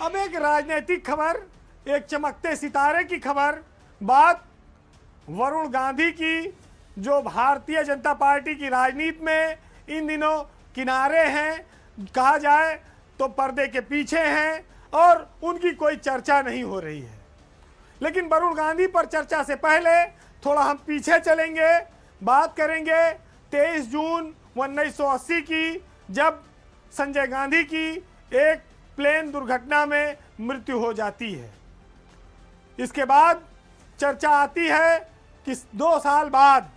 अब एक राजनीतिक खबर, एक चमकते सितारे की खबर, बात वरुण गांधी की, जो भारतीय जनता पार्टी की राजनीति में इन दिनों किनारे हैं, कहा जाए तो पर्दे के पीछे हैं और उनकी कोई चर्चा नहीं हो रही है। लेकिन वरुण गांधी पर चर्चा से पहले थोड़ा हम पीछे चलेंगे, बात करेंगे 23 जून 1980 की, जब संजय गांधी की एक प्लेन दुर्घटना में मृत्यु हो जाती है। इसके बाद चर्चा आती है कि 2 साल बाद,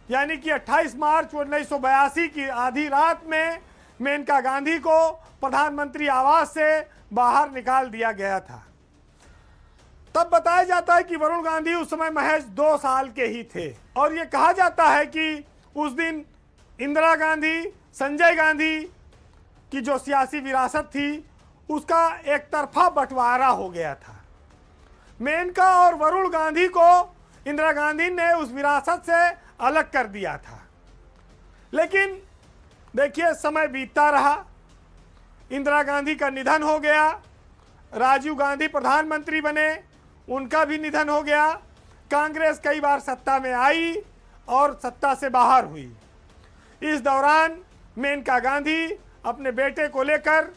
यानी कि 28 मार्च 1982 की आधी रात में मेनका गांधी को प्रधानमंत्री आवास से बाहर निकाल दिया गया था। तब बताया जाता है कि वरुण गांधी उस समय महज 2 साल के ही थे और ये कहा जाता है कि उस दिन इंदिरा गांधी, संजय गांधी की जो सियासी विरासत थी उसका एक तरफा बंटवारा हो गया था। मेनका और वरुण गांधी को इंदिरा गांधी ने उस विरासत से अलग कर दिया था। लेकिन देखिए, समय बीतता रहा, इंदिरा गांधी का निधन हो गया, राजीव गांधी प्रधानमंत्री बने, उनका भी निधन हो गया। कांग्रेस कई बार सत्ता में आई और सत्ता से बाहर हुई। इस दौरान मेनका गांधी अपने बेटे को लेकर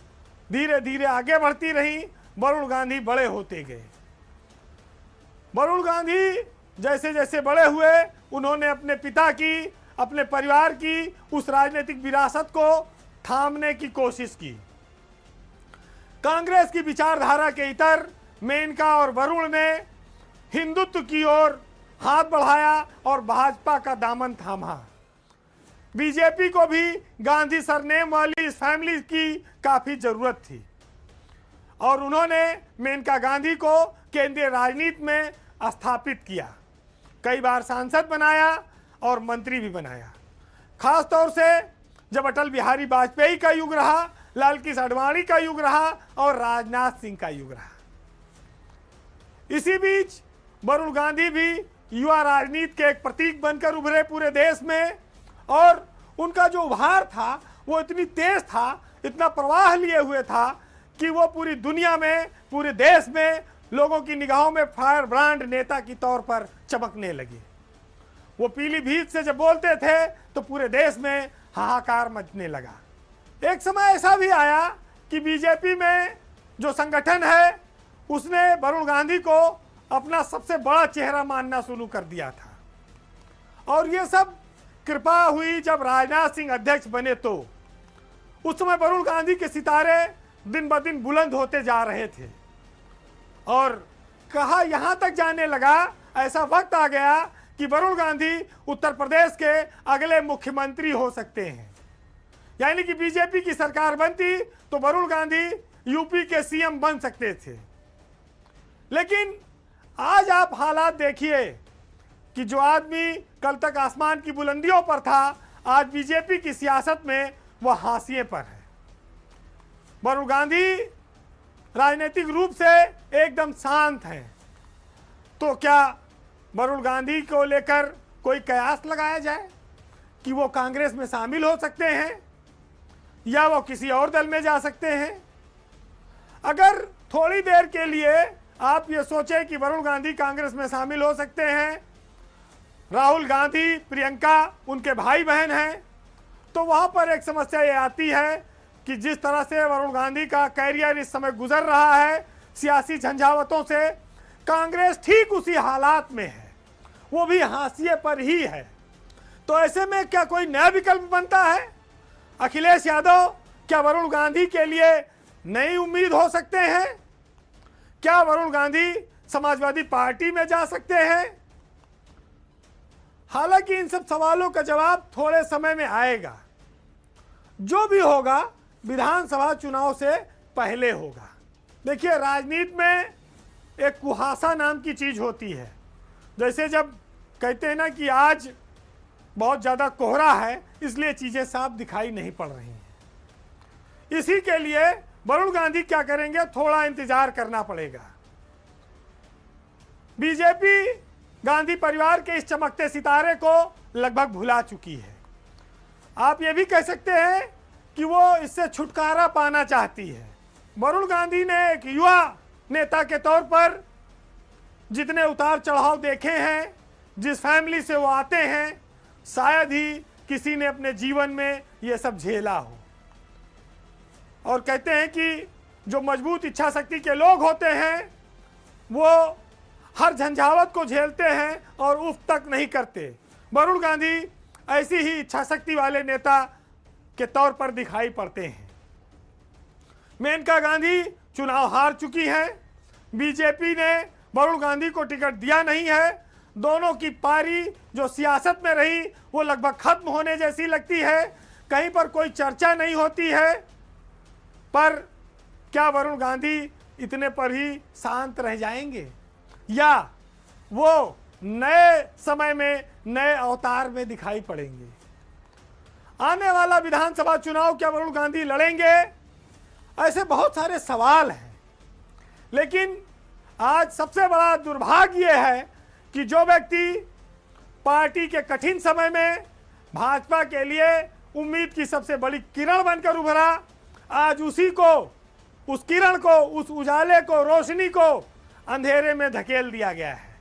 धीरे धीरे आगे बढ़ती रही, वरुण गांधी बड़े होते गए। वरुण गांधी जैसे जैसे बड़े हुए, उन्होंने अपने पिता की, अपने परिवार की उस राजनीतिक विरासत को थामने की कोशिश की। कांग्रेस की विचारधारा के इतर मेनका और वरुण ने हिंदुत्व की ओर हाथ बढ़ाया और भाजपा का दामन थामा। बीजेपी को भी गांधी सरनेम वाली इस फैमिली की काफी जरूरत थी और उन्होंने मेनका गांधी को केंद्रीय राजनीति में स्थापित किया, कई बार सांसद बनाया और मंत्री भी बनाया। खास तौर से जब अटल बिहारी वाजपेयी का युग रहा, लाल कृष्ण आडवाणी का युग रहा और राजनाथ सिंह का युग रहा। इसी बीच वरुण गांधी भी युवा राजनीति के एक प्रतीक बनकर उभरे पूरे देश में और उनका जो उभार था वो इतनी तेज था, इतना प्रवाह लिए हुए था कि वो पूरी दुनिया में, पूरे देश में लोगों की निगाहों में फायर ब्रांड नेता की तौर पर चमकने लगे। वो पीलीभीत से जब बोलते थे तो पूरे देश में हाहाकार मचने लगा। एक समय ऐसा भी आया कि बीजेपी में जो संगठन है उसने वरुण गांधी को अपना सबसे बड़ा चेहरा मानना शुरू कर दिया था और ये सब कृपा हुई जब राजनाथ सिंह अध्यक्ष बने तो उस समय वरुण गांधी के सितारे दिन ब दिन बुलंद होते जा रहे थे और कहा यहां तक जाने लगा, ऐसा वक्त आ गया कि वरुण गांधी उत्तर प्रदेश के अगले मुख्यमंत्री हो सकते हैं। यानी कि बीजेपी की सरकार बनती तो वरुण गांधी यूपी के सीएम बन सकते थे। लेकिन आज आप हालात देखिए कि जो आदमी कल तक आसमान की बुलंदियों पर था, आज बीजेपी की सियासत में वह हाशिए पर है। वरुण गांधी राजनीतिक रूप से एकदम शांत हैं, तो क्या वरुण गांधी को लेकर कोई कयास लगाया जाए कि वो कांग्रेस में शामिल हो सकते हैं या वो किसी और दल में जा सकते हैं? अगर थोड़ी देर के लिए आप ये सोचें कि वरुण गांधी कांग्रेस में शामिल हो सकते हैं, राहुल गांधी, प्रियंका उनके भाई बहन हैं, तो वहां पर एक समस्या ये आती है कि जिस तरह से वरुण गांधी का कैरियर इस समय गुजर रहा है सियासी झंझावतों से, कांग्रेस ठीक उसी हालात में है, वो भी हाशिए पर ही है। तो ऐसे में क्या कोई नया विकल्प बनता है? अखिलेश यादव क्या वरुण गांधी के लिए नई उम्मीद हो सकते हैं? क्या वरुण गांधी समाजवादी पार्टी में जा सकते हैं? हालांकि इन सब सवालों का जवाब थोड़े समय में आएगा। जो भी होगा विधानसभा चुनाव से पहले होगा। देखिए, राजनीति में एक कुहासा नाम की चीज होती है। जैसे जब कहते हैं ना कि आज बहुत ज़्यादा कोहरा है इसलिए चीज़ें साफ दिखाई नहीं पड़ रही हैं, इसी के लिए वरुण गांधी क्या करेंगे, थोड़ा इंतजार करना पड़ेगा। बीजेपी गांधी परिवार के इस चमकते सितारे को लगभग भुला चुकी है। आप ये भी कह सकते हैं कि वो इससे छुटकारा पाना चाहती है। वरुण गांधी ने एक युवा नेता के तौर पर जितने उतार चढ़ाव देखे हैं, जिस फैमिली से वो आते हैं, शायद ही किसी ने अपने जीवन में ये सब झेला हो। और कहते हैं कि जो मजबूत इच्छा शक्ति के लोग होते हैं वो हर झंझावत को झेलते हैं और उफ तक नहीं करते। वरुण गांधी ऐसी ही इच्छा शक्ति वाले नेता के तौर पर दिखाई पड़ते हैं। मेनका गांधी चुनाव हार चुकी हैं। बीजेपी ने वरुण गांधी को टिकट दिया नहीं है। दोनों की पारी जो सियासत में रही वो लगभग खत्म होने जैसी लगती है। कहीं पर कोई चर्चा नहीं होती है। पर क्या वरुण गांधी इतने पर ही शांत रह जाएंगे या वो नए समय में नए अवतार में दिखाई पड़ेंगे? आने वाला विधानसभा चुनाव क्या वरुण गांधी लड़ेंगे? ऐसे बहुत सारे सवाल हैं। लेकिन आज सबसे बड़ा दुर्भाग्य यह है कि जो व्यक्ति पार्टी के कठिन समय में भाजपा के लिए उम्मीद की सबसे बड़ी किरण बनकर उभरा, आज उसी को, उस किरण को, उस उजाले को, रोशनी को अंधेरे में धकेल दिया गया है।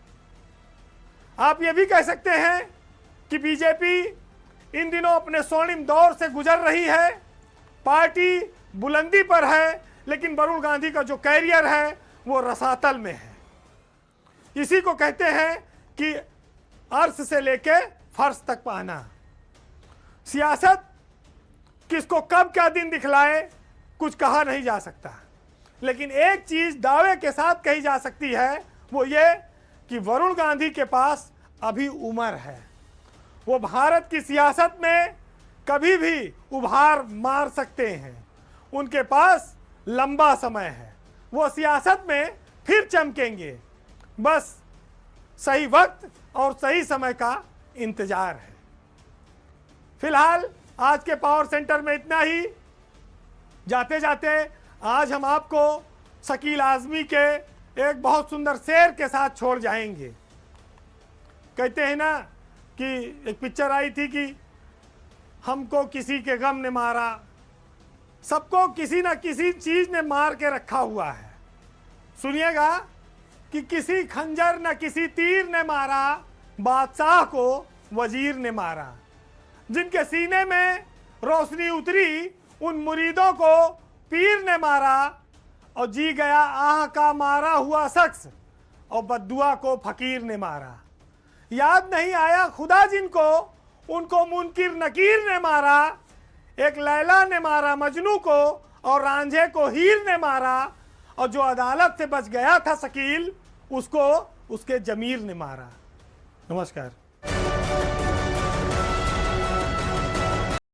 आप ये भी कह सकते हैं कि बीजेपी इन दिनों अपने स्वर्णिम दौर से गुजर रही है। पार्टी बुलंदी पर है, लेकिन वरुण गांधी का जो कैरियर है वो रसातल में है। इसी को कहते हैं कि अर्श से लेके फर्श तक पाना। सियासत किसको कब क्या दिन दिखलाए कुछ कहा नहीं जा सकता, लेकिन एक चीज दावे के साथ कही जा सकती है, वो ये कि वरुण गांधी के पास अभी उम्र है। वो भारत की सियासत में कभी भी उभार मार सकते हैं। उनके पास लंबा समय है। वो सियासत में फिर चमकेंगे। बस सही वक्त और सही समय का इंतजार है। फिलहाल आज के पावर सेंटर में इतना ही। जाते जाते आज हम आपको शकील आजमी के एक बहुत सुंदर शेर के साथ छोड़ जाएंगे। कहते हैं ना कि एक पिक्चर आई थी कि हमको किसी के गम ने मारा, सबको किसी ना किसी चीज ने मार के रखा हुआ है। सुनिएगा कि किसी खंजर न किसी तीर ने मारा, बादशाह को वजीर ने मारा। जिनके सीने में रोशनी उतरी उन मुरीदों को पीर ने मारा, और जी गया आह का मारा हुआ शख्स, और बद्दुआ को फकीर ने मारा। याद नहीं आया खुदा जिनको, उनको मुनकिर नकीर ने मारा। एक लैला ने मारा मजनू को, और रांझे को हीर ने मारा, और जो अदालत से बच गया था शकील, उसको उसके जमीर ने मारा। नमस्कार।